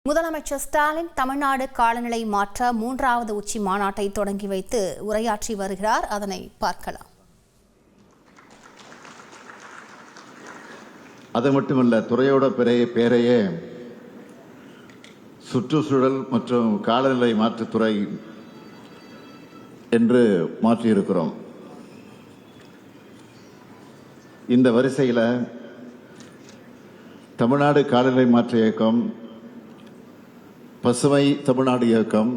முதலமைச்சர் ஸ்டாலின் தமிழ்நாடு காலநிலை மாற்ற 3வது உச்சி மாநாட்டை தொடங்கி வைத்து உரையாற்றி வருகிறார். அதனை பார்க்கலாம். அது மட்டுமல்ல, துறையோட பேரையே சுற்றுச்சூழல் மற்றும் காலநிலை மாற்றுத்துறை என்று மாற்றியிருக்கிறோம். இந்த வரிசையில் தமிழ்நாடு காலநிலை மாற்ற இயக்கம், பசுமை தமிழ்நாடு இயக்கம்,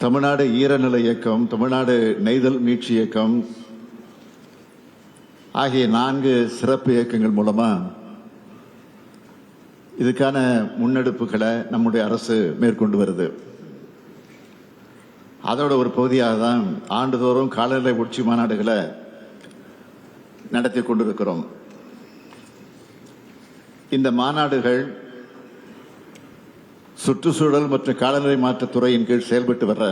தமிழ்நாடு ஈரநிலை இயக்கம், தமிழ்நாடு நெய்தல் மீட்சி இயக்கம் ஆகிய 4 சிறப்பு இயக்கங்கள் மூலமா இதுக்கான முன்னெடுப்புகளை நம்முடைய அரசு மேற்கொண்டு வருது. அதோட ஒரு பகுதியாக தான் ஆண்டுதோறும் காலநிலை உச்சி மாநாடுகளை நடத்தி கொண்டிருக்கிறோம். இந்த மாநாடுகள் சுற்றுச்சூழல் மற்றும் காலநிலை மாற்றத்துறையின் கீழ் செயல்பட்டு வர்ற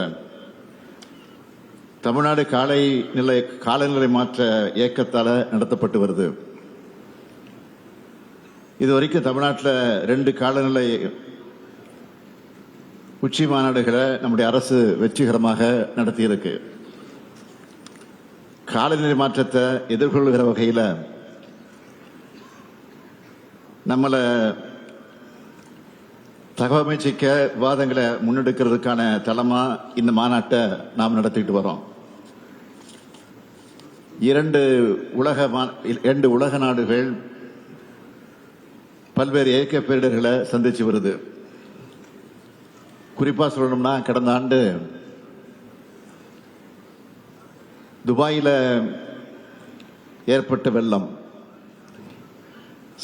தமிழ்நாடு காலநிலை மாற்ற இயக்கத்தால் நடத்தப்பட்டு வருது. இதுவரைக்கும் தமிழ்நாட்டில் 2 காலநிலை உச்சி மாநாடுகளை நம்முடைய அரசு வெற்றிகரமாக நடத்தியிருக்கு. காலநிலை மாற்றத்தை எதிர்கொள்கிற வகையில் நம்மளை தகவமைச்சிக்க விவாதங்களை முன்னெடுக்கிறதுக்கான தளமா இந்த மாநாட்டை நாம் நடத்திட்டு வரோம். 2 உலக நாடுகள் பல்வேறு இயற்கை பேரிடர்களை சந்திச்சு வருது. குறிப்பா சொல்லணும்னா, கடந்த ஆண்டு துபாயில் ஏற்பட்ட வெள்ளம்,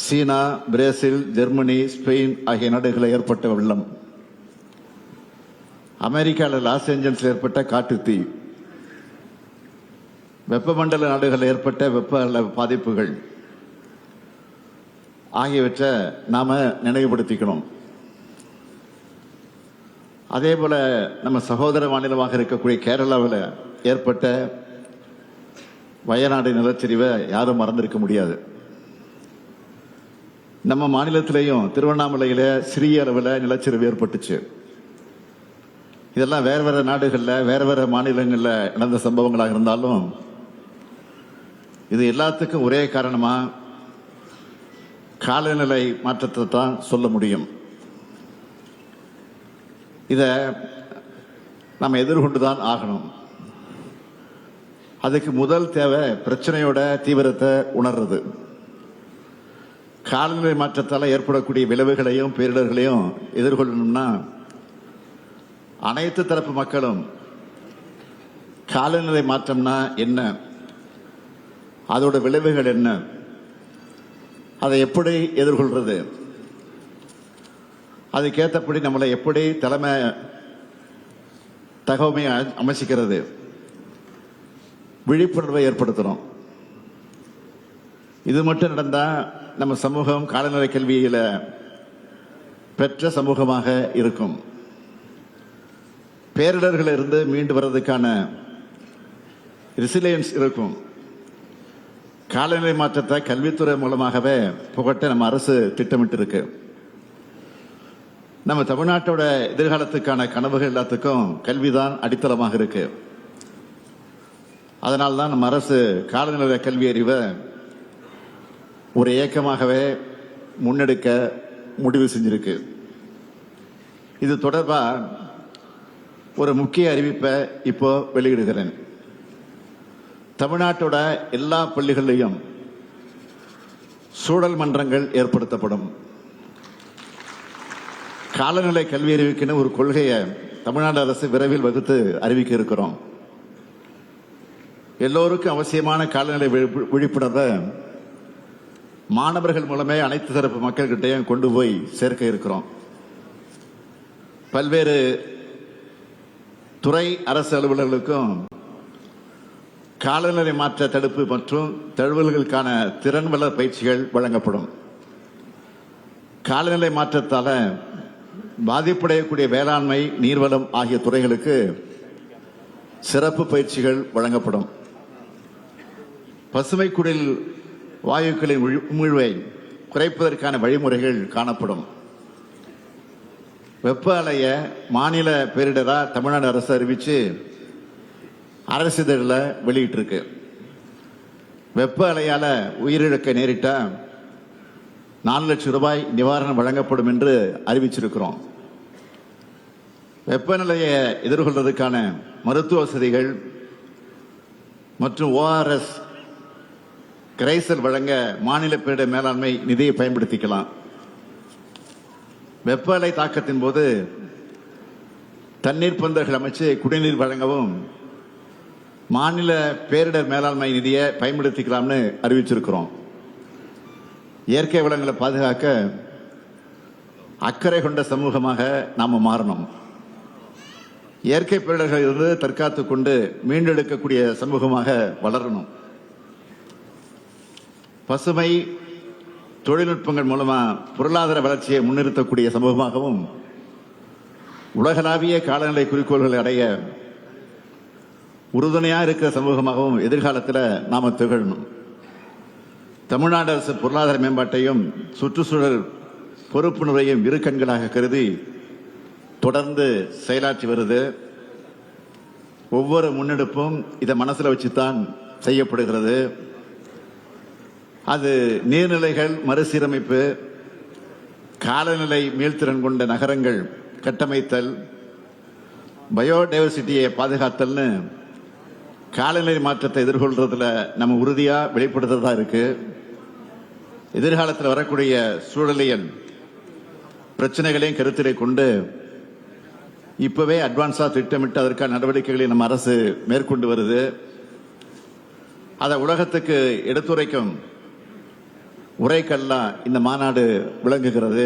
சீனா, பிரேசில், ஜெர்மனி, ஸ்பெயின் ஆகிய நாடுகளில் ஏற்பட்ட வெள்ளம், அமெரிக்காவில் லாஸ் ஏஞ்சல்ஸில் ஏற்பட்ட காட்டுத்தீ, வெப்பமண்டல நாடுகளில் ஏற்பட்ட வெப்ப பாதிப்புகள் ஆகியவற்றை நாம நினைவுபடுத்திக்கணும். அதே போல நம்ம சகோதர மாநிலமாக இருக்கக்கூடிய கேரளாவில் ஏற்பட்ட வயநாடு நிலச்சரிவை யாரும் மறந்திருக்க முடியாது. நம்ம மாநிலத்திலேயும் திருவண்ணாமலையில சிறிய அளவில் நிலச்சரிவு ஏற்பட்டுச்சு. இதெல்லாம் வேற வேற நாடுகளில் வேற வேற மாநிலங்களில் நடந்த சம்பவங்களாக இருந்தாலும் இது எல்லாத்துக்கும் ஒரே காரணமா காலநிலை மாற்றத்தை தான் சொல்ல முடியும். இதை நம்ம எதிர்கொண்டுதான் ஆகணும். அதுக்கு முதல் தேவை பிரச்சனையோட தீவிரத்தை உணர்றது. காலநிலை மாற்றத்தால் ஏற்படக்கூடிய விளைவுகளையும் பேரிடர்களையும் எதிர்கொள்ளணும்னா அனைத்து தரப்பு மக்களும் காலநிலை மாற்றம்னா என்ன, அதோட விளைவுகள் என்ன, அதை எப்படி எதிர்கொள்றது, அதுக்கேற்றபடி நம்மளை எப்படி தலைமை தகவமை அமைச்சிக்கிறது, விழிப்புணர்வை ஏற்படுத்தணும். இது மட்டும் நடந்தா நம்ம சமூகம் காலநிலை கல்வியில பெற்ற சமூகமாக இருக்கும். பேரிடர்கள் இருந்து மீண்டு வர்றதுக்கான ரெசிலியன்ஸ் இருக்கும். காலநிலை மாற்றத்தை கல்வித்துறை மூலமாகவே புகட்ட நம்ம அரசு திட்டமிட்டு இருக்கு. நம்ம தமிழ்நாட்டோட எதிர்காலத்துக்கான கனவுகள் எல்லாத்துக்கும் கல்விதான் அடித்தளமாக இருக்கு. அதனால்தான் நம்ம அரசு காலநிலை கல்வி அறிவை ஒரு இயக்கமாகவே முன்னெடுக்க முடிவு செஞ்சிருக்கு. இது தொடர்பா ஒரு முக்கிய அறிவிப்பை இப்போ வெளியிடுகிறேன். தமிழ்நாட்டோட எல்லா பள்ளிகளிலும் சூழல் மன்றங்கள் ஏற்படுத்தப்படும். காலநிலை கல்வி அறிவிக்கின்ற ஒரு கொள்கையை தமிழ்நாடு அரசு விரைவில் வகுத்து அறிவிக்க இருக்கிறோம். எல்லோருக்கும் அவசியமான காலநிலை விழிப்புணர்வை மாணவர்கள் மூலமே அனைத்து தரப்பு மக்கள்கிட்டையும் கொண்டு போய் சேர்க்க இருக்கிறோம். பல்வேறு துறை அரசு அலுவலர்களுக்கும் காலநிலை மாற்ற தடுப்பு மற்றும் தழுவல்களுக்கான திறன் வள பயிற்சிகள் வழங்கப்படும். காலநிலை மாற்றத்தால பாதிப்படையக்கூடிய வேளாண்மை, நீர்வளம் ஆகிய துறைகளுக்கு சிறப்பு பயிற்சிகள் வழங்கப்படும். பசுமை குடில் வாயுக்களின் உமிழ்வை குறைப்பதற்கான வழிமுறைகள் காணப்படும். வெப்ப அலைய மாநில பேரிடரா தமிழ்நாடு அரசு அறிவிச்சு அரசிதழில் வெளியிட்டு இருக்கு. வெப்ப அலையால உயிரிழக்க நேரிட்டா 4 லட்சம் ரூபாய் நிவாரணம் வழங்கப்படும் என்று அறிவிச்சிருக்கிறோம். வெப்பநிலையை எதிர்கொள்வதற்கான மருத்துவ வசதிகள் மற்றும் ORS கரைசல் வழங்க மாநில பேரிடர் மேலாண்மை நிதியை பயன்படுத்திக்கலாம். வெப்ப அலை தாக்கத்தின் போது தண்ணீர் பந்தல்கள் அமைச்சு குடிநீர் வழங்கவும் மாநில பேரிடர் மேலாண்மை நிதியை பயன்படுத்திக்கலாம்னு அறிவிச்சிருக்கிறோம். இயற்கை வளங்களை பாதுகாக்க அக்கறை கொண்ட சமூகமாக நாம மாறணும். இயற்கை பேரிடர்கள் இருந்து தற்காத்துக் கொண்டு மீண்டெடுக்கக்கூடிய சமூகமாக வளரணும். பசுமை தொழில்நுட்பங்கள் மூலமா பொருளாதார வளர்ச்சியை முன்னிறுத்தக்கூடிய சமூகமாகவும் உலகளாவிய காலநிலை குறிக்கோள்களை அடைய உறுதுணையாக இருக்கிற சமூகமாகவும் எதிர்காலத்தில் நாம திகழணும். தமிழ்நாடு அரசு பொருளாதார மேம்பாட்டையும் சுற்றுச்சூழல் பொறுப்புணர்வையும் இரு கண்களாக கருதி தொடர்ந்து செயலாற்றி வருது. ஒவ்வொரு முன்னெடுப்பும் இதை மனசுல வச்சுத்தான் செய்யப்படுகிறது. அது நீர்நிலைகள் மறுசீரமைப்பு, காலநிலை மீள்திறன் கொண்ட நகரங்கள் கட்டமைத்தல், பயோடைவர்சிட்டியை பாதுகாத்தல்னு காலநிலை மாற்றத்தை எதிர்கொள்றதுல நம்ம உறுதியா வெளிப்படுத்துறதா இருக்கு. எதிர்காலத்தில் வரக்கூடிய சூழலியல் பிரச்சனைகளையும் கருத்திலே கொண்டு இப்பவே அட்வான்ஸா திட்டமிட்டு அதற்கான நடவடிக்கைகளை நம்ம அரசு மேற்கொண்டு வருது. அதை உலகத்துக்கு எடுத்துரைக்கும் உரைக்கல்லா இந்த மாநாடு விளங்குகிறது.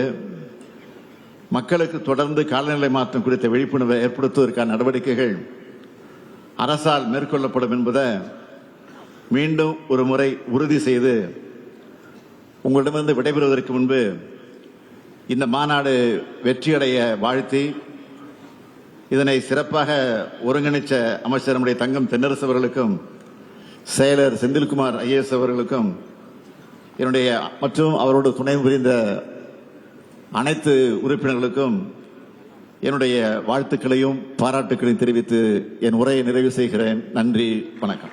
மக்களுக்கு தொடர்ந்து காலநிலை மாற்றம் குறித்த விழிப்புணர்வை ஏற்படுத்துவதற்கான நடவடிக்கைகள் அரசால் மேற்கொள்ளப்படும் என்பதை மீண்டும் ஒரு முறை உறுதி செய்து உங்களிடமிருந்து விடைபெறுவதற்கு முன்பு இந்த மாநாடு வெற்றியடைய வாழ்த்தி இதனை சிறப்பாக ஒருங்கிணைச்ச அமைச்சர் நம்முடைய தங்கம் தென்னரசு அவர்களுக்கும் செயலர் செந்தில்குமார் IAS அவர்களுக்கும் என்னுடைய மற்றும் அவரோடு துணை புரிந்த அனைத்து உறுப்பினர்களுக்கும் என்னுடைய வாழ்த்துக்களையும் பாராட்டுக்களையும் தெரிவித்து என் உரையை நிறைவு செய்கிறேன். நன்றி, வணக்கம்.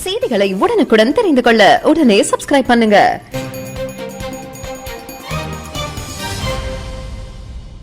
செய்திகளை உடனுக்குடன் தெரிந்து கொள்ள உடனே சப்ஸ்கிரைப் பண்ணுங்க.